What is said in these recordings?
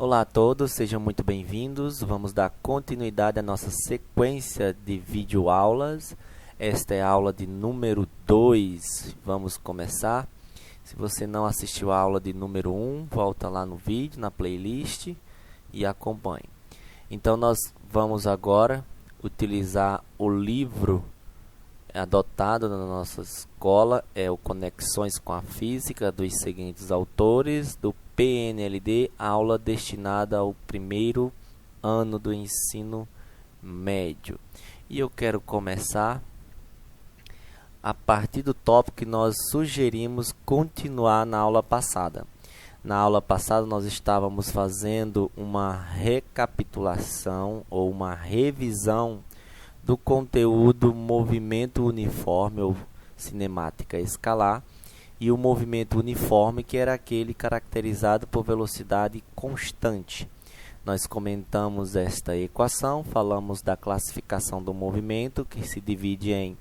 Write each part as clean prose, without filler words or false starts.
Olá a todos, sejam muito bem-vindos. Vamos dar continuidade à nossa sequência de videoaulas. Esta é a aula de número 2. Vamos começar. Se você não assistiu a aula de número 1, volta lá no vídeo, na playlist e acompanhe. Então, nós vamos agora utilizar o livro adotado na nossa escola, é o Conexões com a Física, dos seguintes autores, do PNLD, aula destinada ao primeiro ano do ensino médio. E eu quero começar a partir do tópico que nós sugerimos continuar na aula passada. Na aula passada nós estávamos fazendo uma recapitulação ou uma revisão do conteúdo movimento uniforme ou cinemática escalar e o movimento uniforme, que era aquele caracterizado por velocidade constante. Nós comentamos esta equação, falamos da classificação do movimento, que se divide em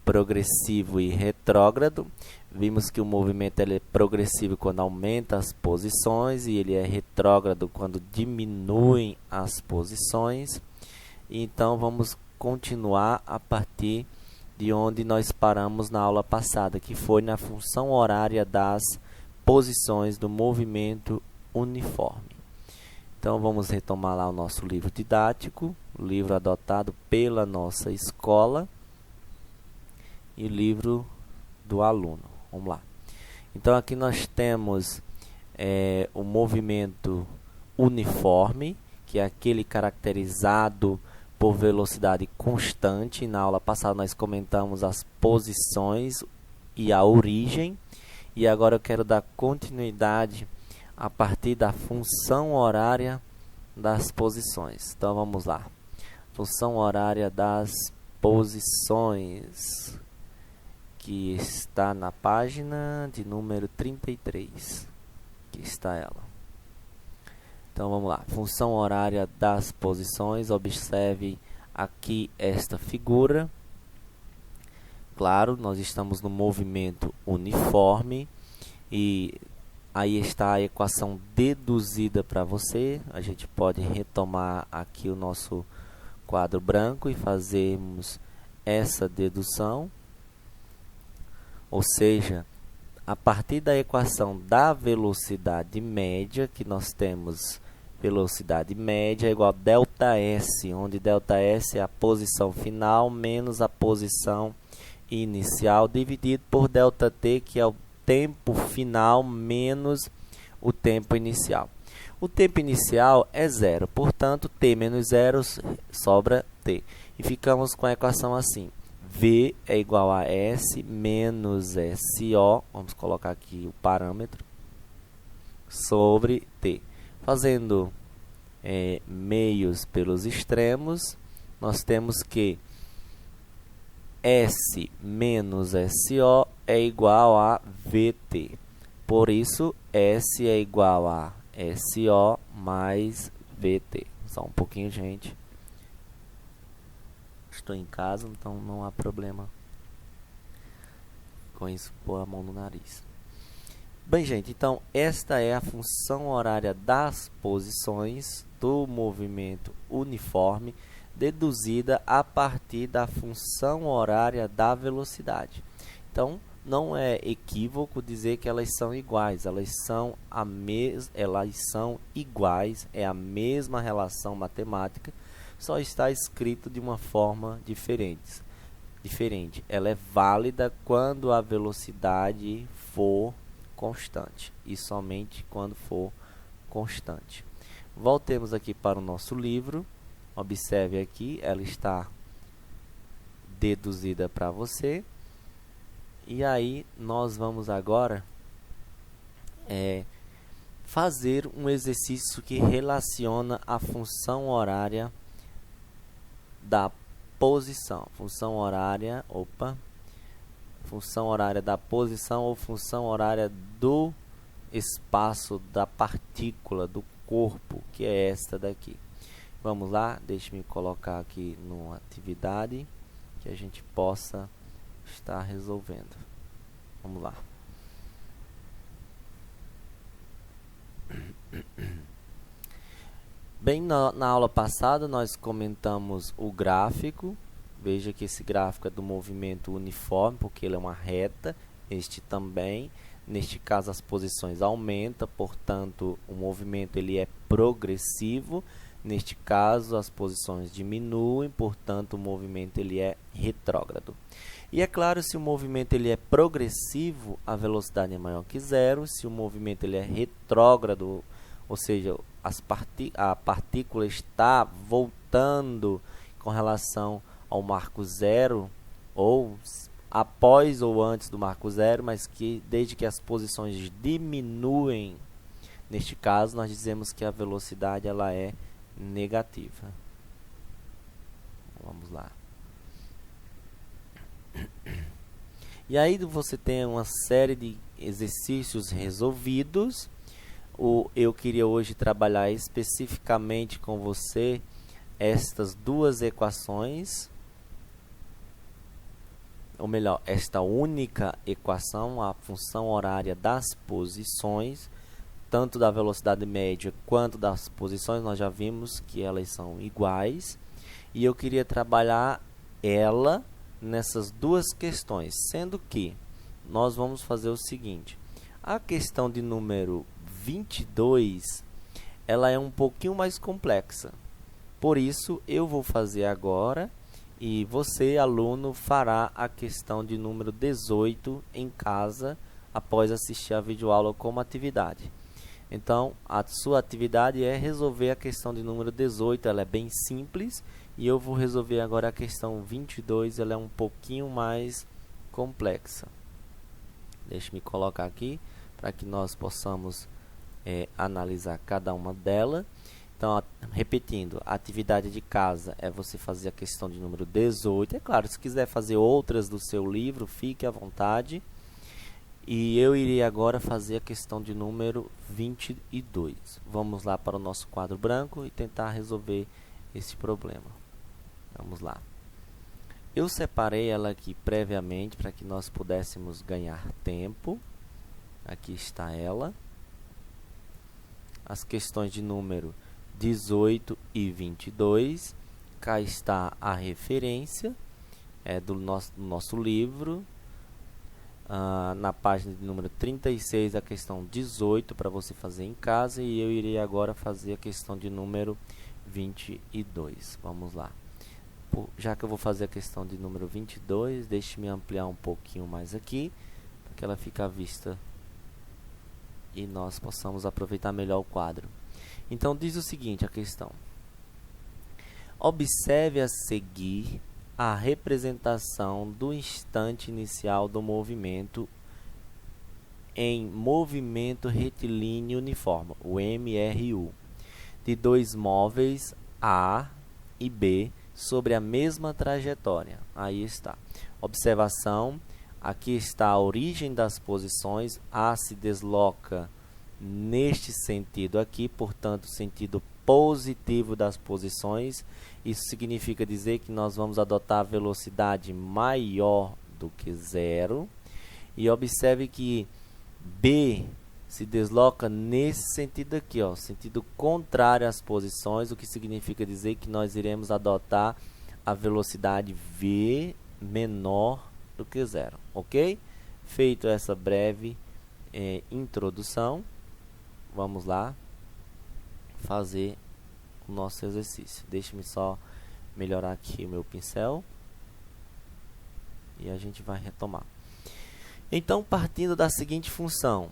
progressivo e retrógrado. Vimos que o movimento ele é progressivo quando aumenta as posições e ele é retrógrado quando diminuem as posições. Então, vamos continuar a partir de onde nós paramos na aula passada, que foi na função horária das posições do movimento uniforme. Então, vamos retomar lá o nosso livro didático, o livro adotado pela nossa escola e o livro do aluno. Vamos lá. Então, aqui nós temos o movimento uniforme, que é aquele caracterizado por velocidade constante. Na aula passada nós comentamos as posições e a origem. E agora eu quero dar continuidade a partir da função horária das posições. Então vamos lá. Função horária das posições, que está na página de número 33. Aqui está ela. Então, vamos lá. Função horária das posições. Observe aqui esta figura. Claro, nós estamos no movimento uniforme. E aí está a equação deduzida para você. A gente pode retomar aqui o nosso quadro branco e fazermos essa dedução. Ou seja, a partir da equação da velocidade média, que nós temos velocidade média é igual a ΔS, onde ΔS é a posição final menos a posição inicial, dividido por ΔT, que é o tempo final menos o tempo inicial. O tempo inicial é zero, portanto, T menos zero sobra T. E ficamos com a equação assim. V é igual a S menos SO, vamos colocar aqui o parâmetro, sobre T. Fazendo meios pelos extremos, nós temos que S menos SO é igual a VT. Por isso, S é igual a SO mais VT. Só um pouquinho, gente. Estou em casa, então não há problema com isso, pôr a mão no nariz. Bem, gente, então esta é a função horária das posições do movimento uniforme, deduzida a partir da função horária da velocidade. Então, não é equívoco dizer que elas são iguais, elas são iguais, é a mesma relação matemática, só está escrito de uma forma diferente. Ela é válida quando a velocidade for constante e somente quando for constante. Voltemos aqui para o nosso livro. Observe aqui, ela está deduzida para você. E aí nós vamos agora fazer um exercício que relaciona a função horária da posição. Função horária da posição ou função horária do espaço da partícula, do corpo, que é esta daqui. Vamos lá, deixe-me colocar aqui numa atividade que a gente possa estar resolvendo. Vamos lá. Bem, na aula passada nós comentamos o gráfico. Veja que esse gráfico é do movimento uniforme, porque ele é uma reta. Este também. Neste caso, as posições aumentam, portanto, o movimento ele é progressivo. Neste caso, as posições diminuem, portanto, o movimento ele é retrógrado. E é claro, se o movimento ele é progressivo, a velocidade é maior que zero. Se o movimento ele é retrógrado, ou seja, a partícula está voltando com relação ao marco zero, ou após ou antes do marco zero, mas que desde que as posições diminuem, neste caso, nós dizemos que a velocidade ela é negativa. Vamos lá. E aí você tem uma série de exercícios resolvidos. Eu queria hoje trabalhar especificamente com você estas duas equações, ou melhor, esta única equação, a função horária das posições, tanto da velocidade média quanto das posições. Nós já vimos que elas são iguais, e eu queria trabalhar ela nessas duas questões, sendo que nós vamos fazer o seguinte: a questão de número 22, ela é um pouquinho mais complexa. Por isso, eu vou fazer agora e você, aluno, fará a questão de número 18 em casa, após assistir a videoaula como atividade. Então, a sua atividade é resolver a questão de número 18, ela é bem simples, e eu vou resolver agora a questão 22, ela é um pouquinho mais complexa. Deixe-me colocar aqui, para que nós possamos analisar cada uma delas. Então, repetindo, a atividade de casa é você fazer a questão de número 18. É claro, se quiser fazer outras do seu livro, fique à vontade. E eu irei agora fazer a questão de número 22. Vamos lá para o nosso quadro branco e tentar resolver esse problema. Vamos lá. Eu separei ela aqui previamente para que nós pudéssemos ganhar tempo. Aqui está ela. As questões de número 18 e 22. Cá está a referência do nosso livro. Na página de número 36, a questão 18 para você fazer em casa. E eu irei agora fazer a questão de número 22. Vamos lá. Já que eu vou fazer a questão de número 22, deixe-me ampliar um pouquinho mais aqui, para que ela fique à vista e nós possamos aproveitar melhor o quadro. Então, diz o seguinte a questão: observe a seguir a representação do instante inicial do movimento em movimento retilíneo uniforme, o MRU, de dois móveis A e B sobre a mesma trajetória. Aí está. Observação. Aqui está a origem das posições. A se desloca neste sentido aqui, portanto, sentido positivo das posições. Isso significa dizer que nós vamos adotar a velocidade maior do que zero. E observe que B se desloca nesse sentido aqui, ó, sentido contrário às posições, o que significa dizer que nós iremos adotar a velocidade V menor do que zero, ok? Feito essa breve introdução, vamos lá fazer o nosso exercício. Deixe-me só melhorar aqui o meu pincel e a gente vai retomar. Então, partindo da seguinte função,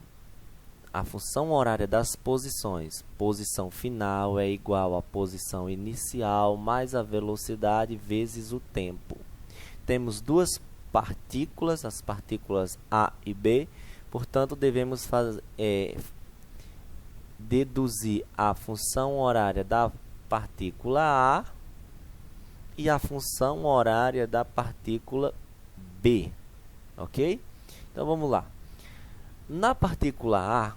a função horária das posições, posição final é igual à posição inicial mais a velocidade vezes o tempo. Temos duas partículas, as partículas A e B, portanto, devemos deduzir a função horária da partícula A e a função horária da partícula B, ok? Então, vamos lá. Na partícula A,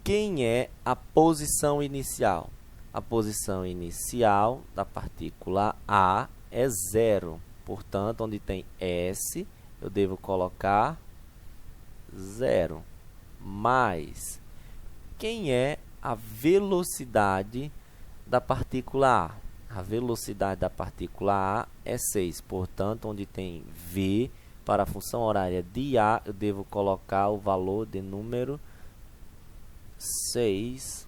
quem é a posição inicial? A posição inicial da partícula A é zero. Portanto, onde tem S, eu devo colocar 0. Mais, quem é a velocidade da partícula A. A velocidade da partícula A é 6. Portanto, onde tem V, para a função horária de A, eu devo colocar o valor de número 6.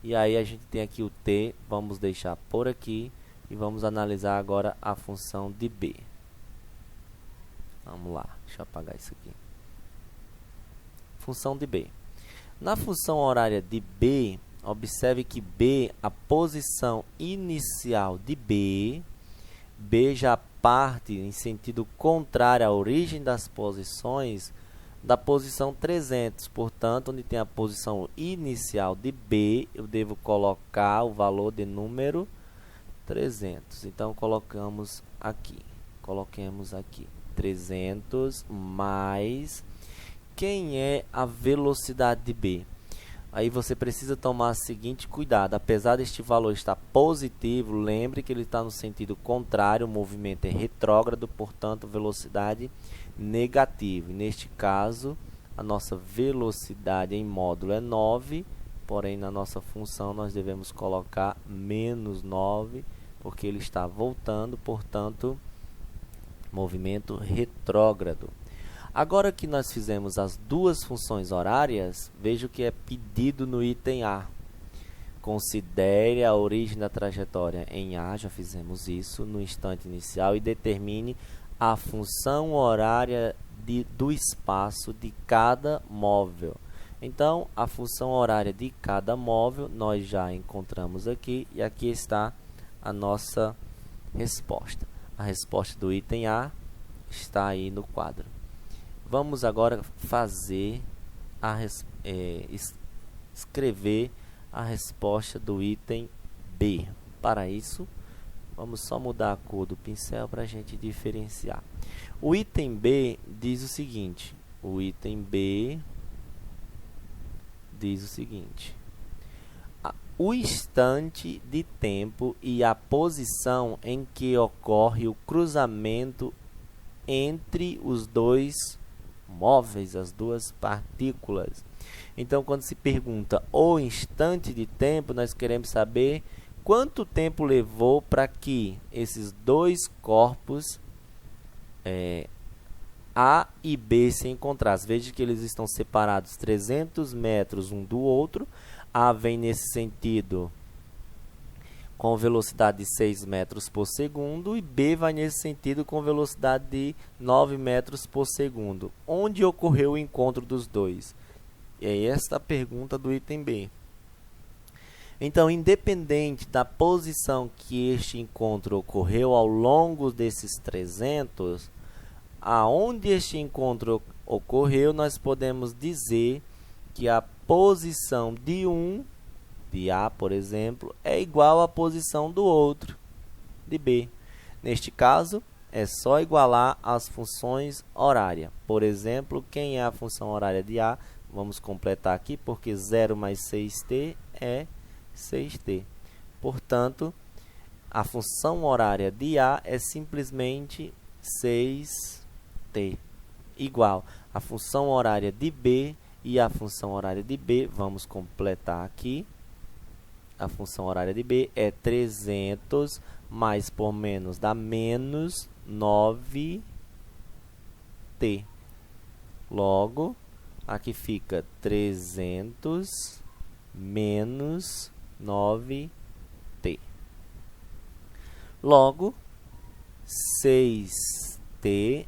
E aí a gente tem aqui o T, vamos deixar por aqui. E vamos analisar agora a função de B. Vamos lá, deixa eu apagar isso aqui. Função de B. Na função horária de B, observe que B, a posição inicial de B já parte em sentido contrário à origem das posições da posição 300. Portanto, onde tem a posição inicial de B, eu devo colocar o valor de número 300. Então, coloquemos aqui 300 mais... Quem é a velocidade de B? Aí você precisa tomar o seguinte cuidado. Apesar deste valor estar positivo, lembre que ele está no sentido contrário, o movimento é retrógrado, portanto, velocidade negativa. E neste caso, a nossa velocidade em módulo é 9, porém, na nossa função, nós devemos colocar menos 9, porque ele está voltando, portanto, movimento retrógrado. Agora que nós fizemos as duas funções horárias, veja o que é pedido no item A. Considere a origem da trajetória em A, já fizemos isso no instante inicial, e determine a função horária do espaço de cada móvel. Então, a função horária de cada móvel nós já encontramos aqui, e aqui está a nossa resposta. A resposta do item A está aí no quadro. Vamos agora fazer escrever a resposta do item B. Para isso, vamos só mudar a cor do pincel para a gente diferenciar. O item B diz o seguinte. O instante de tempo e a posição em que ocorre o cruzamento entre os dois móveis, as duas partículas. Então, quando se pergunta o instante de tempo, nós queremos saber quanto tempo levou para que esses dois corpos A e B se encontrassem. Veja que eles estão separados 300 metros um do outro. A vem nesse sentido com velocidade de 6 metros por segundo e B vai nesse sentido com velocidade de 9 metros por segundo. Onde ocorreu o encontro dos dois? É esta a pergunta do item B. Então, independente da posição que este encontro ocorreu ao longo desses 300, aonde este encontro ocorreu, nós podemos dizer que a posição de de A, por exemplo, é igual à posição do outro, de B. Neste caso, é só igualar as funções horárias. Por exemplo, quem é a função horária de A? Vamos completar aqui, porque 0 mais 6t é 6t. Portanto, a função horária de A é simplesmente 6t, igual à função horária de B, e a função horária de B, vamos completar aqui. A função horária de B é 300 mais por menos dá menos 9t. Logo, aqui fica 300 menos 9t. Logo, 6t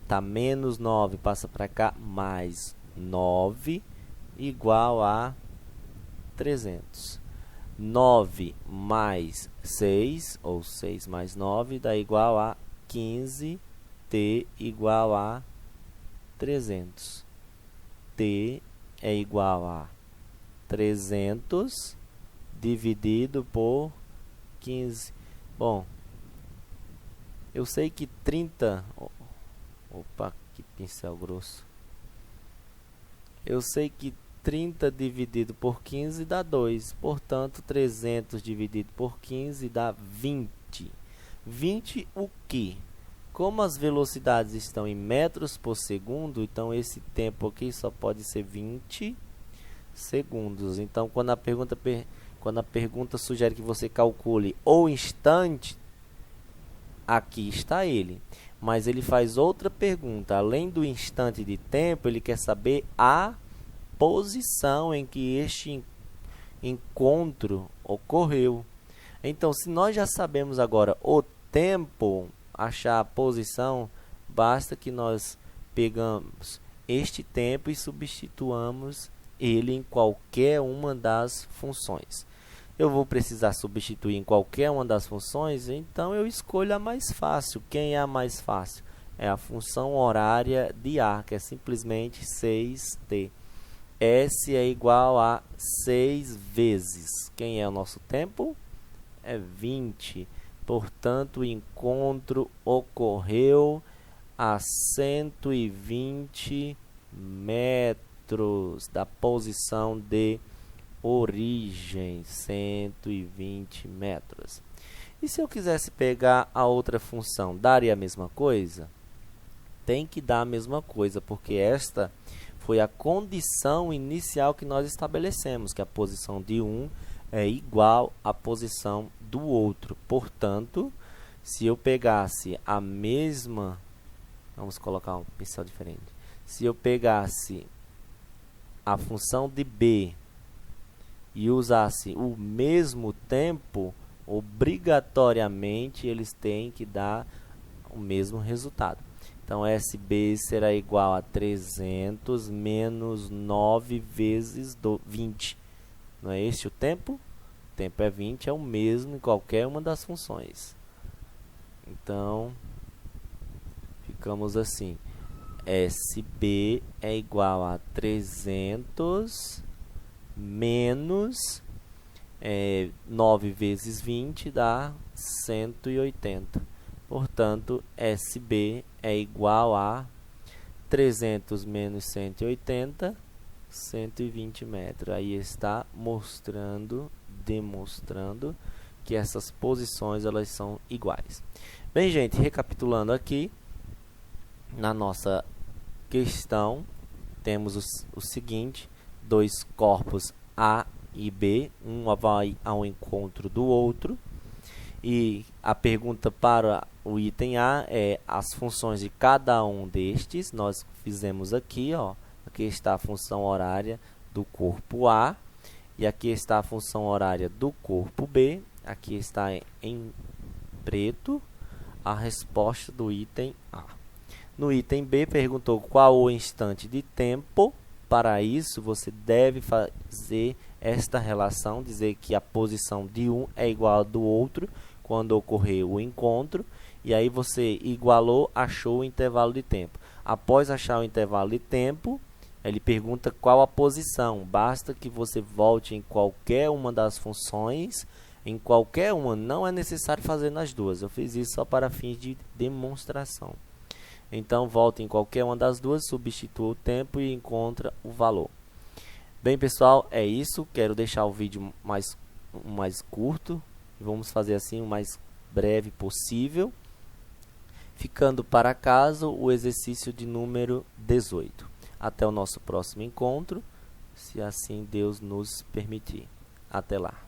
tá menos 9, passa para cá, mais 9 igual a 300. 9 mais 6, ou 6 mais 9, dá igual a 15t igual a 300. T é igual a 300 dividido por 15. Bom, eu sei que 30... Opa, que pincel grosso. Eu sei que 30 dividido por 15 dá 2. Portanto, 300 dividido por 15 dá 20. 20 o quê? Como as velocidades estão em metros por segundo, então esse tempo aqui só pode ser 20 segundos. Então, quando Quando a pergunta sugere que você calcule o instante, aqui está ele. Mas ele faz outra pergunta. Além do instante de tempo, ele quer saber a posição em que este encontro ocorreu. Então, se nós já sabemos agora o tempo, achar a posição, basta que nós pegamos este tempo e substituamos ele em qualquer uma das funções. Eu vou precisar substituir em qualquer uma das funções, então eu escolho a mais fácil. Quem é a mais fácil? É a função horária de A, que é simplesmente 6t. S é igual a 6 vezes. Quem é o nosso tempo? É 20. Portanto, o encontro ocorreu a 120 metros da posição de origem, 120 metros. E se eu quisesse pegar a outra função, daria a mesma coisa? Tem que dar a mesma coisa, porque esta foi a condição inicial que nós estabelecemos, que a posição de um é igual à posição do outro. Portanto, se eu pegasse a mesma... Vamos colocar um pincel diferente. Se eu pegasse a função de B e usasse o mesmo tempo, obrigatoriamente eles têm que dar o mesmo resultado. Então, SB será igual a 300 menos 9 vezes 20. Não é este o tempo? O tempo é 20, é o mesmo em qualquer uma das funções. Então, ficamos assim. SB é igual a 300 menos 9 vezes 20 dá 180. Portanto, SB é igual a 300 menos 180, 120 metros. Aí está demonstrando que essas posições elas são iguais. Bem, gente, recapitulando aqui, na nossa questão, temos o seguinte: dois corpos A e B, um vai ao encontro do outro. E a pergunta para o item A é as funções de cada um destes. Nós fizemos aqui, ó. Aqui está a função horária do corpo A. E aqui está a função horária do corpo B. Aqui está em preto a resposta do item A. No item B, perguntou qual o instante de tempo. Para isso, você deve fazer esta relação, dizer que a posição de um é igual a do outro quando ocorreu o encontro, e aí você igualou, achou o intervalo de tempo. Após achar o intervalo de tempo, ele pergunta qual a posição. Basta que você volte em qualquer uma das funções, em qualquer uma, não é necessário fazer nas duas. Eu fiz isso só para fins de demonstração. Então, volte em qualquer uma das duas, substitua o tempo e encontra o valor. Bem, pessoal, é isso. Quero deixar o vídeo mais curto. Vamos fazer assim o mais breve possível. Ficando para casa o exercício de número 18. Até o nosso próximo encontro, se assim Deus nos permitir. Até lá.